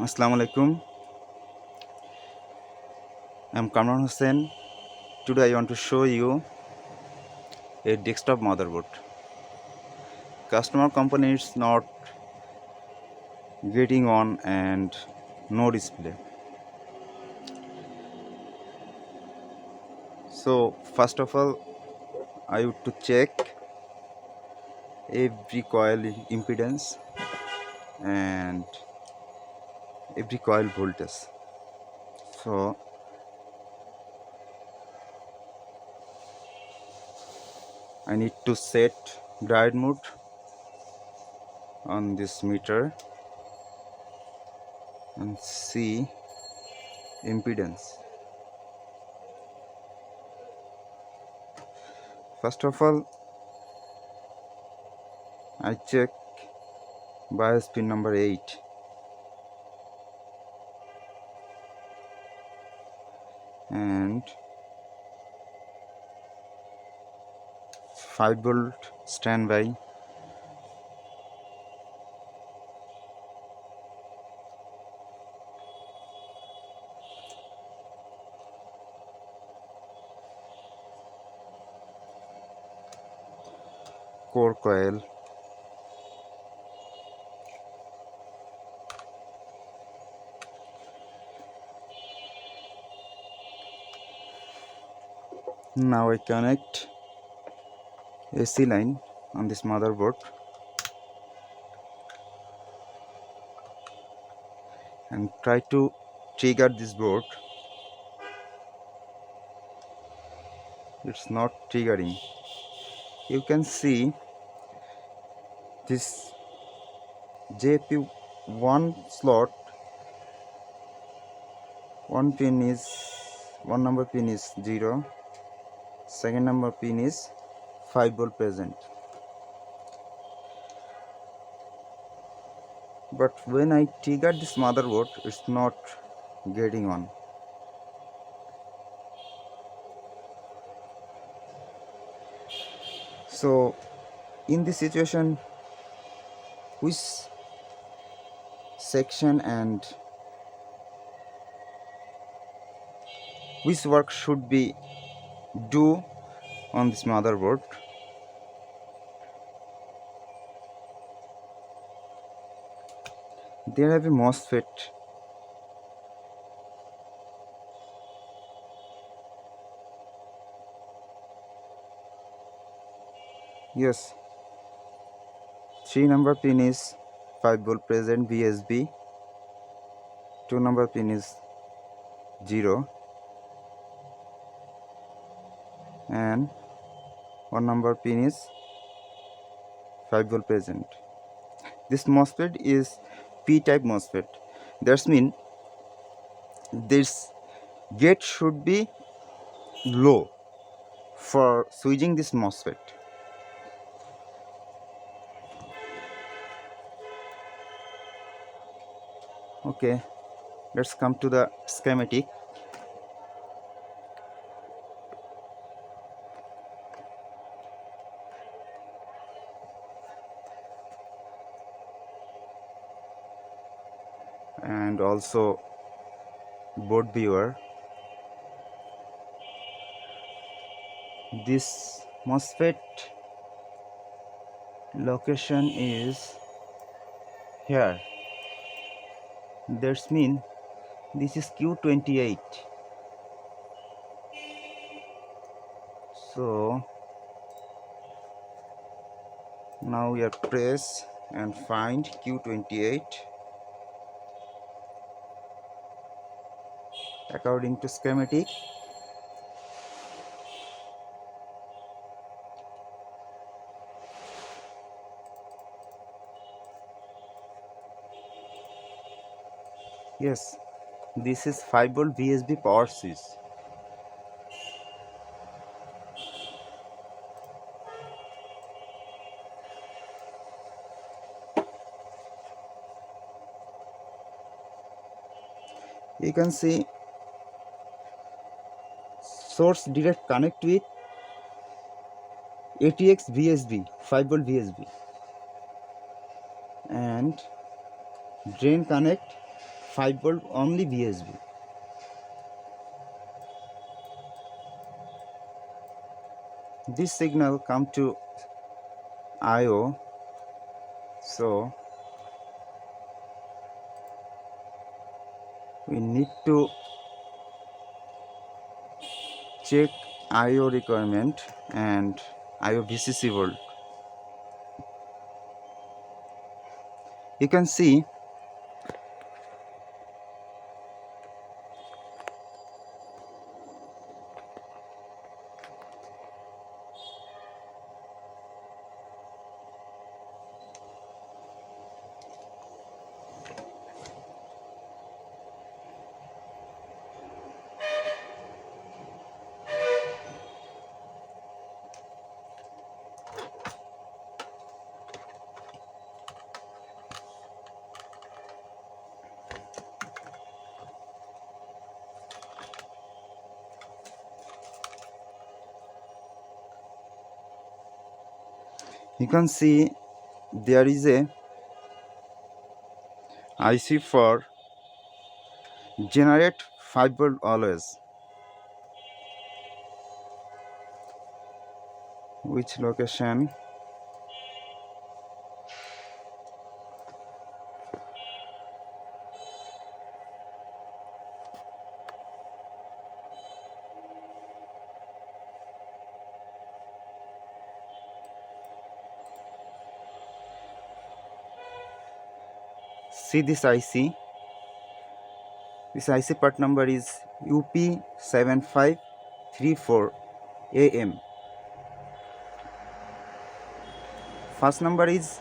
Assalamu alaikum. I'm Kamran Hussain. Today I want to show you a desktop motherboard. Customer company is not getting on and no display. So first of all, I would to check every coil impedance and every coil voltage. So I need to set diode mode on this meter and see impedance. First of all, I check bias pin number 8 and 5-volt standby, core coil, now I connect AC line on this motherboard and try to trigger this board. It's not triggering. You can see this JP one slot, one number pin is 0, second number pin is 5-volt present. But when I trigger this motherboard, it's not getting on. So in this situation, which section and which work should be do on this motherboard? There have a MOSFET. Yes, 3 number pin is 5-volt present VSB, 2 number pin is 0 and 1 number pin is 5-volt present. This MOSFET is P-type MOSFET. That means this gate should be low for switching this MOSFET. Okay, let's come to the schematic. And also board viewer. This MOSFET location is here. That means this is Q28. So now we are press and find Q28 according to schematic. Yes, this is 5-volt VSB power switch. You can see source direct connect with ATX VSB, 5-volt VSB, and drain connect 5 volt only VSB. This signal come to IO, so we need to check IO requirement and IO VCC volt. You can see there is a IC for generate 5 volt always. Which location? See this IC. This IC part number is UP7534AM. First number is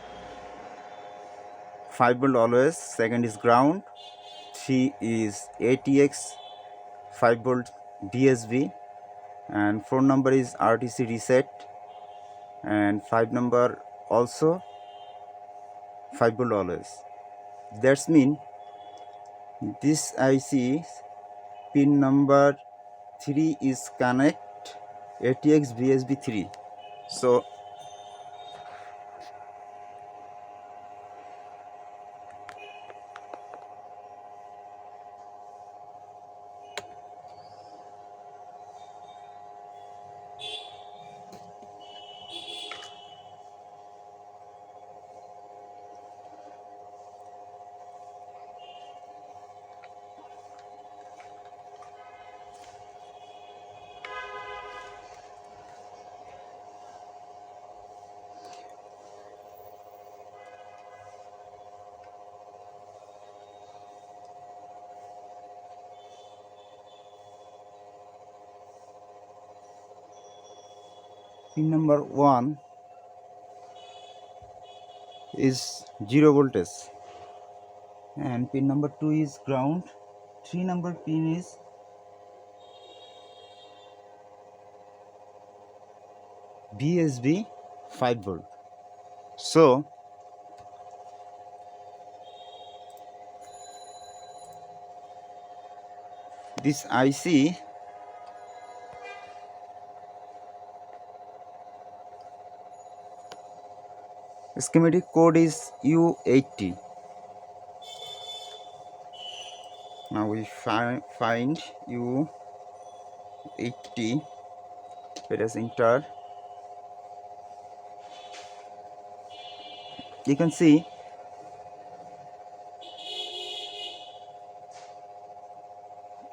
5 volt always, second is ground, 3 is ATX 5 volt DSB, and 4 number is RTC reset, and 5 number also 5 volt always. That's mean this IC pin number 3 is connect ATX BSB 3. So pin number 1 is 0 voltage, and pin number 2 is ground, 3 number pin is BSB 5 volt. So this IC schematic code is U80. Now we find U80. Let us enter. You can see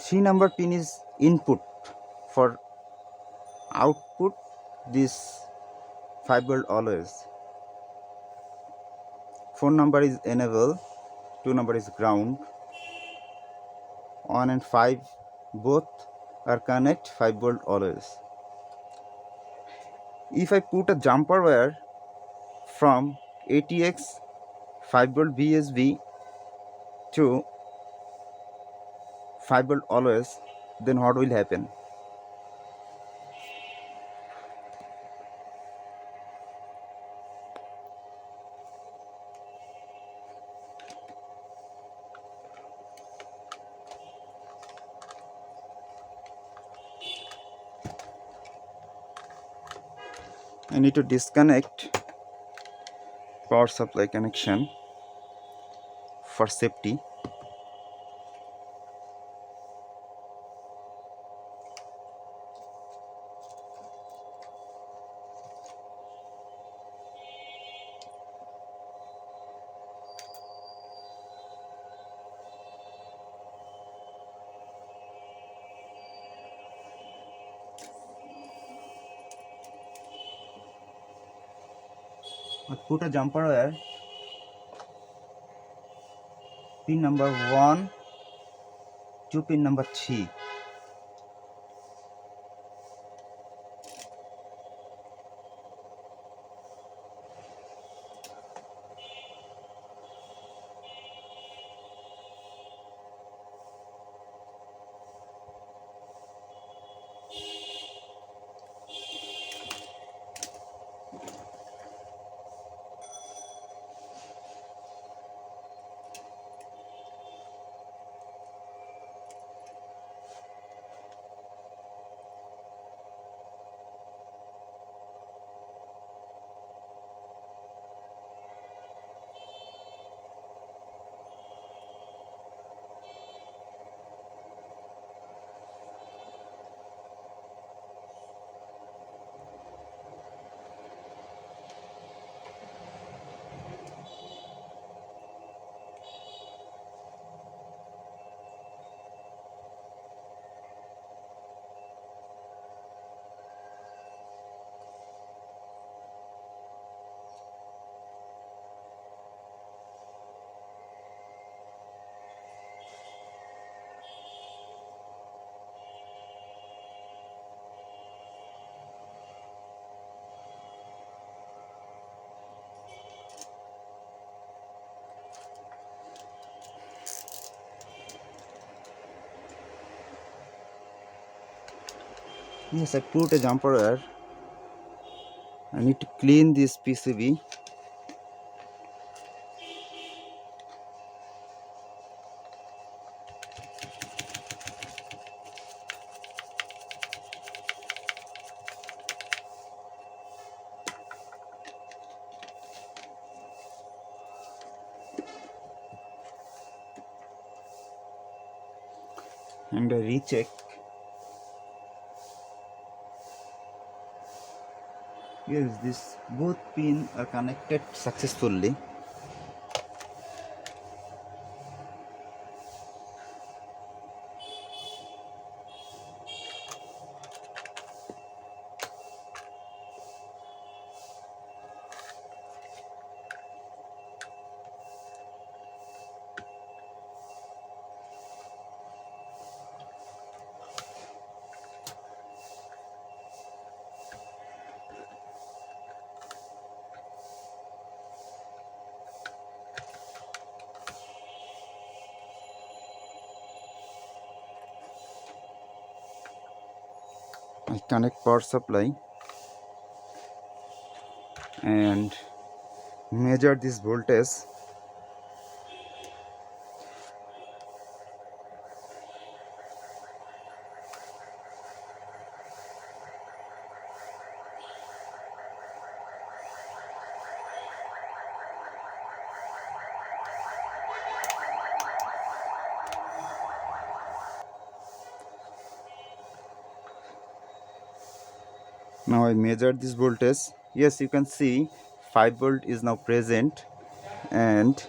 three number pin is input. For output this 5 volt always. 4 number is enable, 2 number is ground, 1 and 5 both are connect 5 volt always. If I put a jumper wire from ATX 5 volt BSB to 5 volt always, then what will happen? I need to disconnect power supply connection for safety. I put a jumper wire pin number 1 to pin number 3. Yes, I put a jumper wire. I need to clean this PCB. And I recheck. Yes, this both pins are connected successfully. I connect power supply and measure this voltage. Now I measure this voltage. Yes, you can see 5 volt is now present, and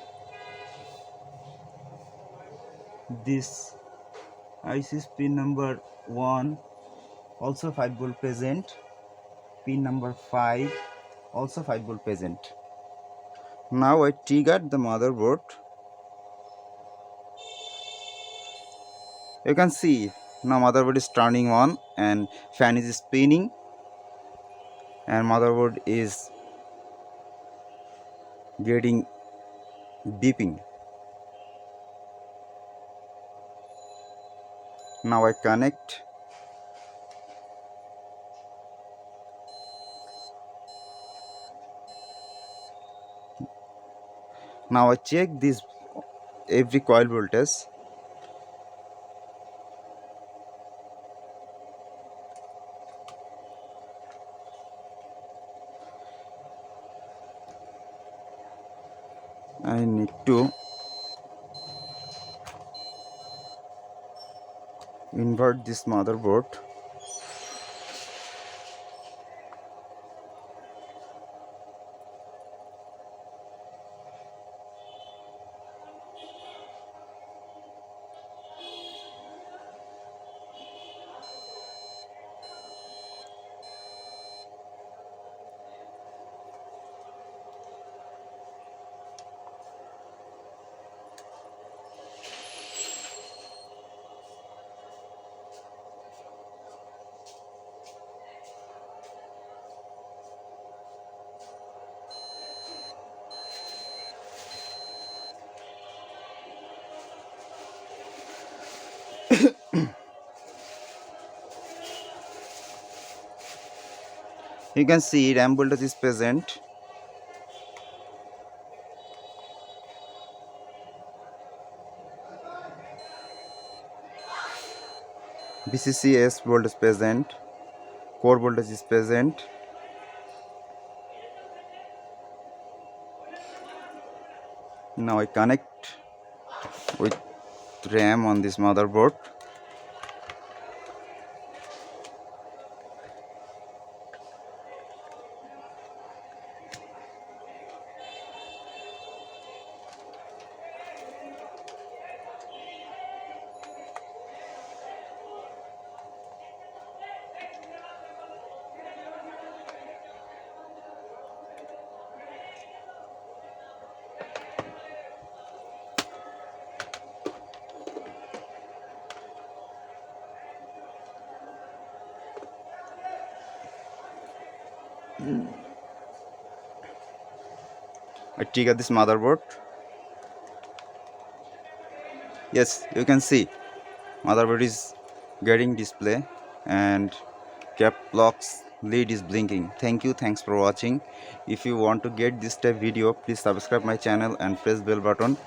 this IC pin number 1 also 5 volt present, pin number 5 also 5 volt present. Now I triggered the motherboard. You can see now motherboard is turning on and fan is spinning and motherboard is getting beeping. Now I connect. Now I check this every coil voltage. I need to invert this motherboard. You can see RAM voltage is present. BCCS voltage present. Core voltage is present. Now I connect with RAM on this motherboard. I trigger this motherboard. Yes, you can see motherboard is getting display and cap locks lead is blinking. Thanks for watching. If you want to get this type video, please subscribe my channel and press bell button